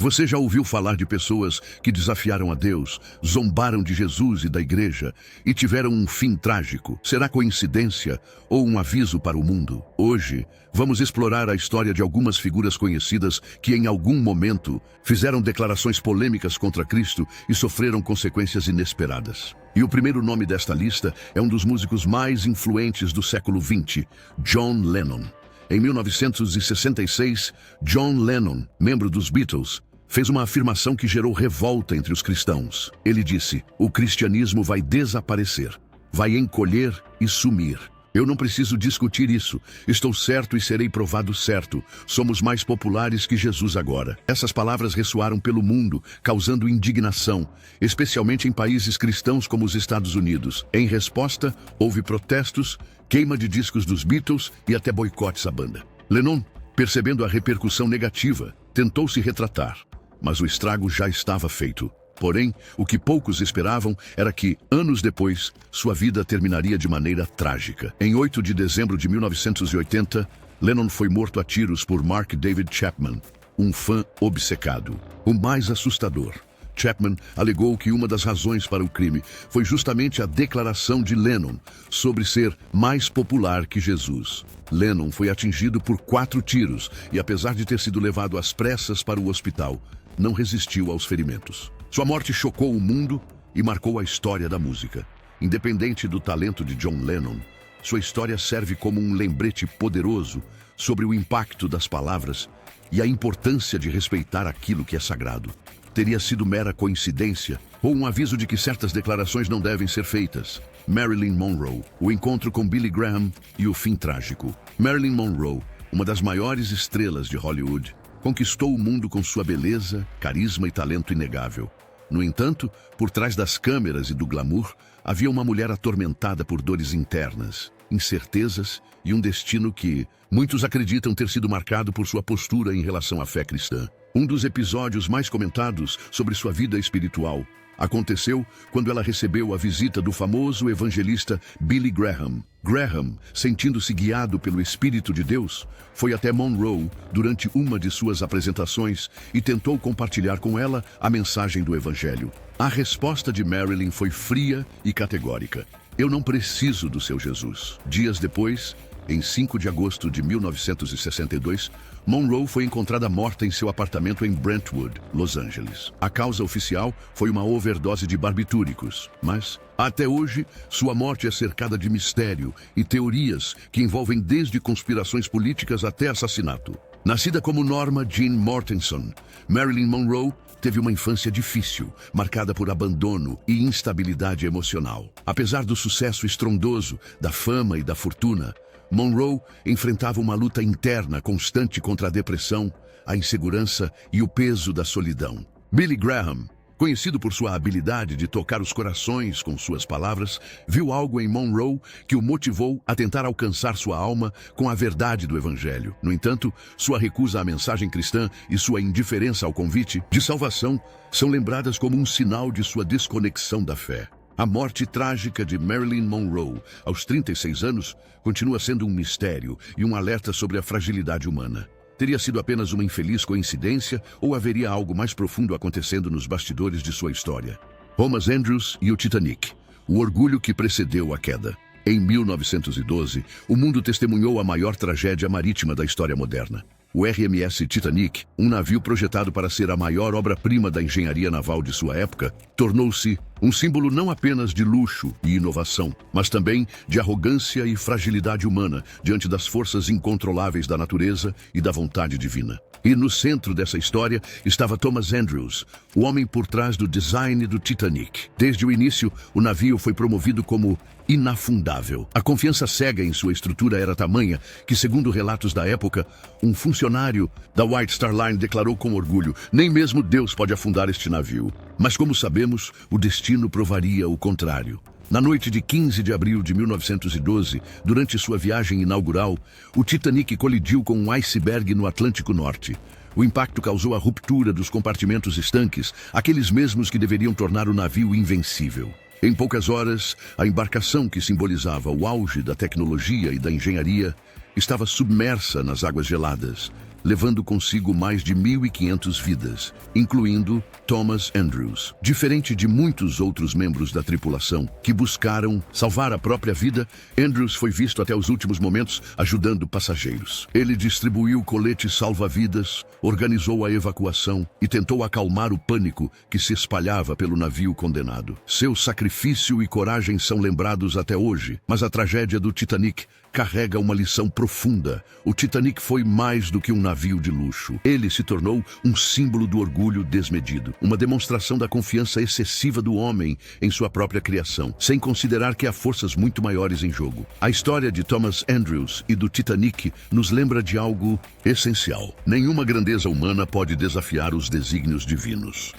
Você já ouviu falar de pessoas que desafiaram a Deus, zombaram de Jesus e da igreja e tiveram um fim trágico? Será coincidência ou um aviso para o mundo? Hoje, vamos explorar a história de algumas figuras conhecidas que em algum momento fizeram declarações polêmicas contra Cristo e sofreram consequências inesperadas. E o primeiro nome desta lista é um dos músicos mais influentes do século XX, John Lennon. Em 1966, John Lennon, membro dos Beatles, fez uma afirmação que gerou revolta entre os cristãos. Ele disse: "O cristianismo vai desaparecer, vai encolher e sumir. Eu não preciso discutir isso. Estou certo e serei provado certo. Somos mais populares que Jesus agora." Essas palavras ressoaram pelo mundo, causando indignação, especialmente em países cristãos como os Estados Unidos. Em resposta, houve protestos, queima de discos dos Beatles e até boicotes à banda. Lennon, percebendo a repercussão negativa, tentou se retratar, mas o estrago já estava feito. Porém, o que poucos esperavam era que, anos depois, sua vida terminaria de maneira trágica. Em 8 de dezembro de 1980, Lennon foi morto a tiros por Mark David Chapman, um fã obcecado. O mais assustador: Chapman alegou que uma das razões para o crime foi justamente a declaração de Lennon sobre ser mais popular que Jesus. Lennon foi atingido por 4 tiros e, apesar de ter sido levado às pressas para o hospital, não resistiu aos ferimentos. Sua morte chocou o mundo e marcou a história da música. Independente do talento de John Lennon, sua história serve como um lembrete poderoso sobre o impacto das palavras e a importância de respeitar aquilo que é sagrado. Teria sido mera coincidência ou um aviso de que certas declarações não devem ser feitas? Marilyn Monroe, o encontro com Billy Graham e o fim trágico. Marilyn Monroe, uma das maiores estrelas de Hollywood, conquistou o mundo com sua beleza, carisma e talento inegável. No entanto, por trás das câmeras e do glamour, havia uma mulher atormentada por dores internas, incertezas e um destino que muitos acreditam ter sido marcado por sua postura em relação à fé cristã. Um dos episódios mais comentados sobre sua vida espiritual aconteceu quando ela recebeu a visita do famoso evangelista Billy Graham. Graham, sentindo-se guiado pelo Espírito de Deus, foi até Monroe durante uma de suas apresentações e tentou compartilhar com ela a mensagem do Evangelho. A resposta de Marilyn foi fria e categórica: "Eu não preciso do seu Jesus." Dias depois, em 5 de agosto de 1962, Monroe foi encontrada morta em seu apartamento em Brentwood, Los Angeles. A causa oficial foi uma overdose de barbitúricos, mas, até hoje, sua morte é cercada de mistério e teorias que envolvem desde conspirações políticas até assassinato. Nascida como Norma Jean Mortenson, Marilyn Monroe teve uma infância difícil, marcada por abandono e instabilidade emocional. Apesar do sucesso estrondoso, da fama e da fortuna, Monroe enfrentava uma luta interna constante contra a depressão, a insegurança e o peso da solidão. Billy Graham, conhecido por sua habilidade de tocar os corações com suas palavras, viu algo em Monroe que o motivou a tentar alcançar sua alma com a verdade do Evangelho. No entanto, sua recusa à mensagem cristã e sua indiferença ao convite de salvação são lembradas como um sinal de sua desconexão da fé. A morte trágica de Marilyn Monroe, aos 36 anos, continua sendo um mistério e um alerta sobre a fragilidade humana. Teria sido apenas uma infeliz coincidência ou haveria algo mais profundo acontecendo nos bastidores de sua história? Thomas Andrews e o Titanic, o orgulho que precedeu a queda. Em 1912, o mundo testemunhou a maior tragédia marítima da história moderna. O RMS Titanic, um navio projetado para ser a maior obra-prima da engenharia naval de sua época, tornou-se um símbolo não apenas de luxo e inovação, mas também de arrogância e fragilidade humana diante das forças incontroláveis da natureza e da vontade divina. E no centro dessa história estava Thomas Andrews, o homem por trás do design do Titanic. Desde o início, o navio foi promovido como inafundável. A confiança cega em sua estrutura era tamanha que, segundo relatos da época, um funcionário da White Star Line declarou com orgulho: "Nem mesmo Deus pode afundar este navio." Mas, como sabemos, o destino provaria o contrário. Na noite de 15 de abril de 1912, durante sua viagem inaugural, o Titanic colidiu com um iceberg no Atlântico Norte. O impacto causou a ruptura dos compartimentos estanques, aqueles mesmos que deveriam tornar o navio invencível. Em poucas horas, a embarcação que simbolizava o auge da tecnologia e da engenharia estava submersa nas águas geladas, levando consigo mais de 1.500 vidas, incluindo Thomas Andrews. Diferente de muitos outros membros da tripulação que buscaram salvar a própria vida, Andrews foi visto até os últimos momentos ajudando passageiros. Ele distribuiu coletes salva-vidas, organizou a evacuação e tentou acalmar o pânico que se espalhava pelo navio condenado. Seu sacrifício e coragem são lembrados até hoje, mas a tragédia do Titanic carrega uma lição profunda. O Titanic foi mais do que um navio de luxo. Ele se tornou um símbolo do orgulho desmedido, uma demonstração da confiança excessiva do homem em sua própria criação, sem considerar que há forças muito maiores em jogo. A história de Thomas Andrews e do Titanic nos lembra de algo essencial. Nenhuma grandeza humana pode desafiar os desígnios divinos.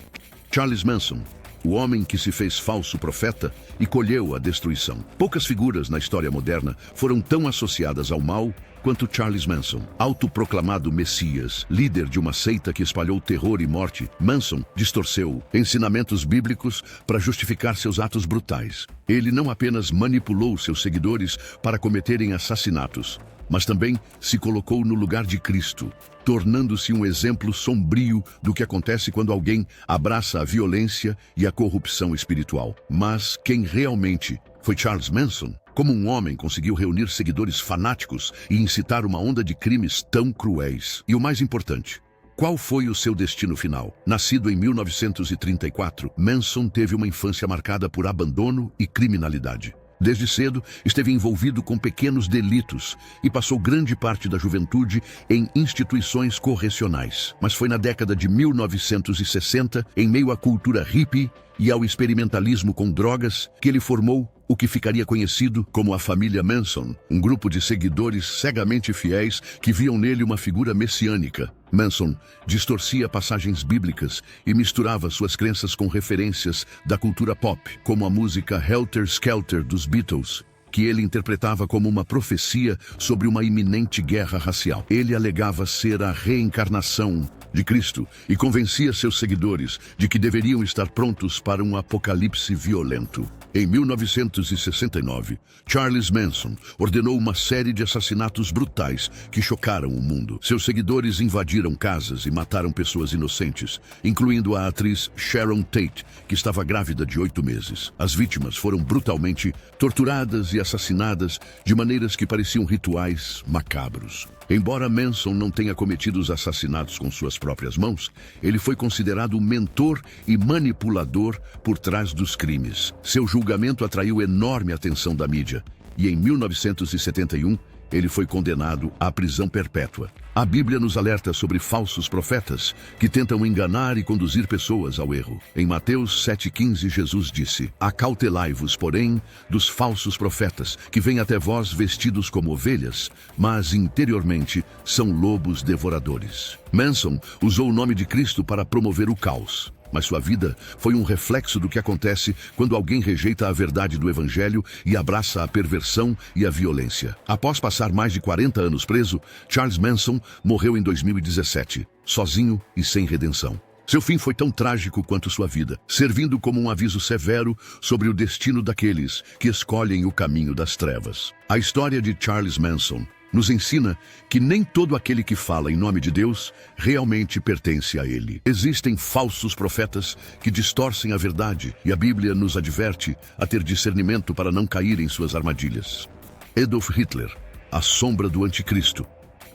Charles Manson, o homem que se fez falso profeta e colheu a destruição. Poucas figuras na história moderna foram tão associadas ao mal quanto Charles Manson. Autoproclamado Messias, líder de uma seita que espalhou terror e morte, Manson distorceu ensinamentos bíblicos para justificar seus atos brutais. Ele não apenas manipulou seus seguidores para cometerem assassinatos, mas também se colocou no lugar de Cristo, tornando-se um exemplo sombrio do que acontece quando alguém abraça a violência e a corrupção espiritual. Mas quem realmente foi Charles Manson? Como um homem conseguiu reunir seguidores fanáticos e incitar uma onda de crimes tão cruéis? E o mais importante, qual foi o seu destino final? Nascido em 1934, Manson teve uma infância marcada por abandono e criminalidade. Desde cedo, esteve envolvido com pequenos delitos e passou grande parte da juventude em instituições correcionais. Mas foi na década de 1960, em meio à cultura hippie e ao experimentalismo com drogas, que ele formou o que ficaria conhecido como a família Manson, um grupo de seguidores cegamente fiéis que viam nele uma figura messiânica. Manson distorcia passagens bíblicas e misturava suas crenças com referências da cultura pop, como a música Helter Skelter dos Beatles, que ele interpretava como uma profecia sobre uma iminente guerra racial. Ele alegava ser a reencarnação de Cristo e convencia seus seguidores de que deveriam estar prontos para um apocalipse violento. Em 1969, Charles Manson ordenou uma série de assassinatos brutais que chocaram o mundo. Seus seguidores invadiram casas e mataram pessoas inocentes, incluindo a atriz Sharon Tate, que estava grávida de 8 meses. As vítimas foram brutalmente torturadas e assassinadas de maneiras que pareciam rituais macabros. Embora Manson não tenha cometido os assassinatos com suas próprias mãos, ele foi considerado o mentor e manipulador por trás dos crimes. Seu julgamento atraiu enorme atenção da mídia e, em 1971, ele foi condenado à prisão perpétua. A Bíblia nos alerta sobre falsos profetas que tentam enganar e conduzir pessoas ao erro. Em Mateus 7,15, Jesus disse: "Acautelai-vos, porém, dos falsos profetas, que vêm até vós vestidos como ovelhas, mas interiormente são lobos devoradores." Manson usou o nome de Cristo para promover o caos. Mas sua vida foi um reflexo do que acontece quando alguém rejeita a verdade do Evangelho e abraça a perversão e a violência. Após passar mais de 40 anos preso, Charles Manson morreu em 2017, sozinho e sem redenção. Seu fim foi tão trágico quanto sua vida, servindo como um aviso severo sobre o destino daqueles que escolhem o caminho das trevas. A história de Charles Manson nos ensina que nem todo aquele que fala em nome de Deus realmente pertence a Ele. Existem falsos profetas que distorcem a verdade e a Bíblia nos adverte a ter discernimento para não cair em suas armadilhas. Adolf Hitler, a sombra do anticristo.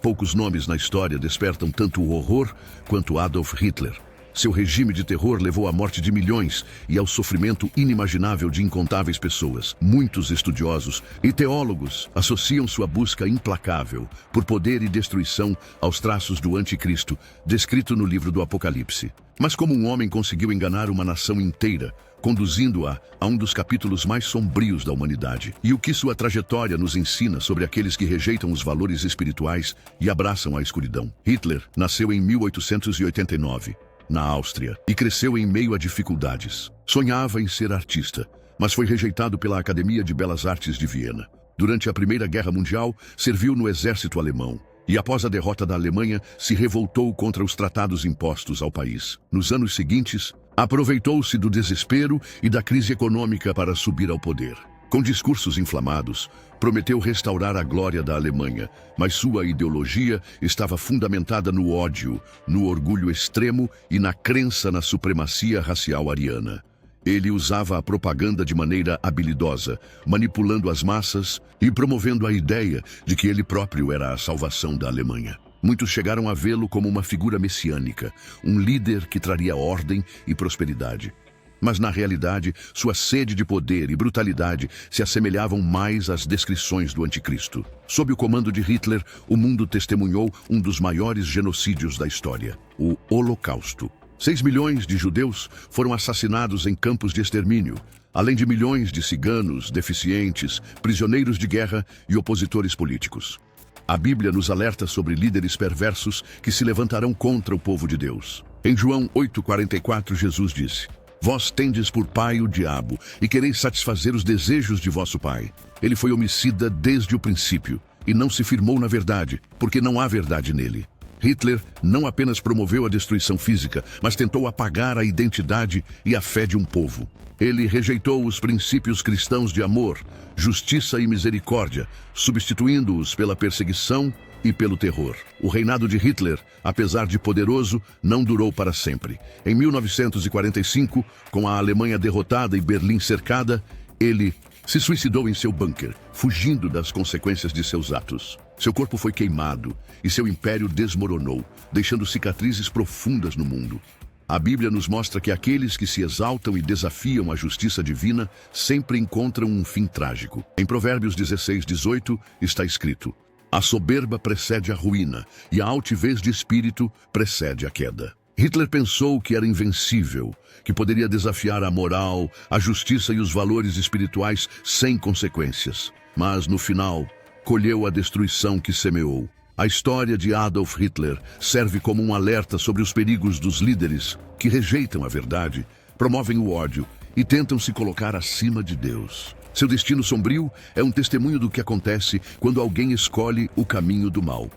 Poucos nomes na história despertam tanto o horror quanto Adolf Hitler. Seu regime de terror levou à morte de milhões e ao sofrimento inimaginável de incontáveis pessoas. Muitos estudiosos e teólogos associam sua busca implacável por poder e destruição aos traços do anticristo, descrito no livro do Apocalipse. Mas como um homem conseguiu enganar uma nação inteira, conduzindo-a a um dos capítulos mais sombrios da humanidade? E o que sua trajetória nos ensina sobre aqueles que rejeitam os valores espirituais e abraçam a escuridão? Hitler nasceu em 1889. Na Áustria, e cresceu em meio a dificuldades. Sonhava em ser artista, mas foi rejeitado pela Academia de Belas Artes de Viena. Durante a Primeira Guerra Mundial, serviu no exército alemão e, após a derrota da Alemanha, se revoltou contra os tratados impostos ao país. Nos anos seguintes, aproveitou-se do desespero e da crise econômica para subir ao poder. Com discursos inflamados, prometeu restaurar a glória da Alemanha, mas sua ideologia estava fundamentada no ódio, no orgulho extremo e na crença na supremacia racial ariana. Ele usava a propaganda de maneira habilidosa, manipulando as massas e promovendo a ideia de que ele próprio era a salvação da Alemanha. Muitos chegaram a vê-lo como uma figura messiânica, um líder que traria ordem e prosperidade. Mas, na realidade, sua sede de poder e brutalidade se assemelhavam mais às descrições do anticristo. Sob o comando de Hitler, o mundo testemunhou um dos maiores genocídios da história, o Holocausto. 6 milhões de judeus foram assassinados em campos de extermínio, além de milhões de ciganos, deficientes, prisioneiros de guerra e opositores políticos. A Bíblia nos alerta sobre líderes perversos que se levantarão contra o povo de Deus. Em João 8,44, Jesus disse: Vós tendes por pai o diabo, e quereis satisfazer os desejos de vosso pai. Ele foi homicida desde o princípio, e não se firmou na verdade, porque não há verdade nele. Hitler não apenas promoveu a destruição física, mas tentou apagar a identidade e a fé de um povo. Ele rejeitou os princípios cristãos de amor, justiça e misericórdia, substituindo-os pela perseguição e pelo terror. O reinado de Hitler, apesar de poderoso, não durou para sempre. Em 1945, com a Alemanha derrotada e Berlim cercada, ele se suicidou em seu bunker, fugindo das consequências de seus atos. Seu corpo foi queimado e seu império desmoronou, deixando cicatrizes profundas no mundo. A Bíblia nos mostra que aqueles que se exaltam e desafiam a justiça divina sempre encontram um fim trágico. Em Provérbios 16:18 está escrito: A soberba precede a ruína, e a altivez de espírito precede a queda. Hitler pensou que era invencível, que poderia desafiar a moral, a justiça e os valores espirituais sem consequências. Mas, no final, colheu a destruição que semeou. A história de Adolf Hitler serve como um alerta sobre os perigos dos líderes que rejeitam a verdade, promovem o ódio e tentam se colocar acima de Deus. Seu destino sombrio é um testemunho do que acontece quando alguém escolhe o caminho do mal.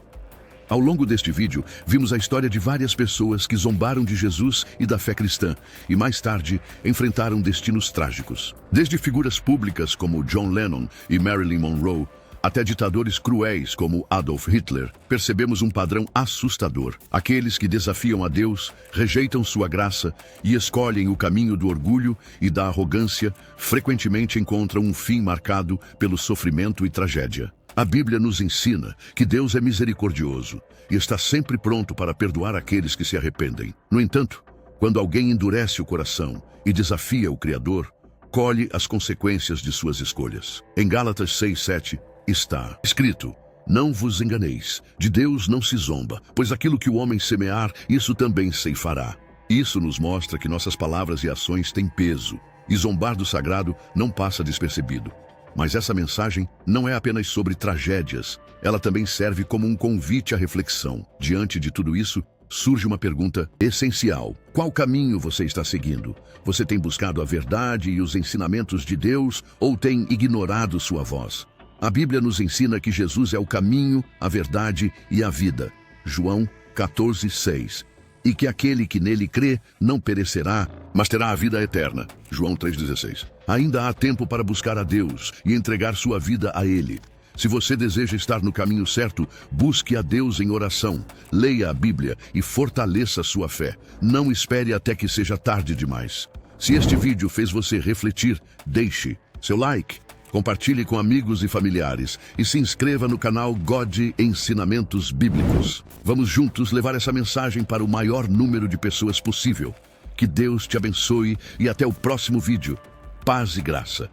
Ao longo deste vídeo, vimos a história de várias pessoas que zombaram de Jesus e da fé cristã e, mais tarde, enfrentaram destinos trágicos. Desde figuras públicas como John Lennon e Marilyn Monroe, até ditadores cruéis como Adolf Hitler, percebemos um padrão assustador. Aqueles que desafiam a Deus, rejeitam sua graça e escolhem o caminho do orgulho e da arrogância, frequentemente encontram um fim marcado pelo sofrimento e tragédia. A Bíblia nos ensina que Deus é misericordioso e está sempre pronto para perdoar aqueles que se arrependem. No entanto, quando alguém endurece o coração e desafia o Criador, colhe as consequências de suas escolhas. Em Gálatas 6:7 está escrito: Não vos enganeis, de Deus não se zomba, pois aquilo que o homem semear, isso também ceifará. Isso nos mostra que nossas palavras e ações têm peso, e zombar do sagrado não passa despercebido. Mas essa mensagem não é apenas sobre tragédias, ela também serve como um convite à reflexão. Diante de tudo isso, surge uma pergunta essencial: qual caminho você está seguindo? Você tem buscado a verdade e os ensinamentos de Deus ou tem ignorado sua voz? A Bíblia nos ensina que Jesus é o caminho, a verdade e a vida. João 14:6. E que aquele que nele crê não perecerá, mas terá a vida eterna. João 3:16. Ainda há tempo para buscar a Deus e entregar sua vida a Ele. Se você deseja estar no caminho certo, busque a Deus em oração, leia a Bíblia e fortaleça sua fé. Não espere até que seja tarde demais. Se este vídeo fez você refletir, deixe seu like, compartilhe com amigos e familiares e se inscreva no canal God Ensinamentos Bíblicos. Vamos juntos levar essa mensagem para o maior número de pessoas possível. Que Deus te abençoe e até o próximo vídeo. Paz e graça.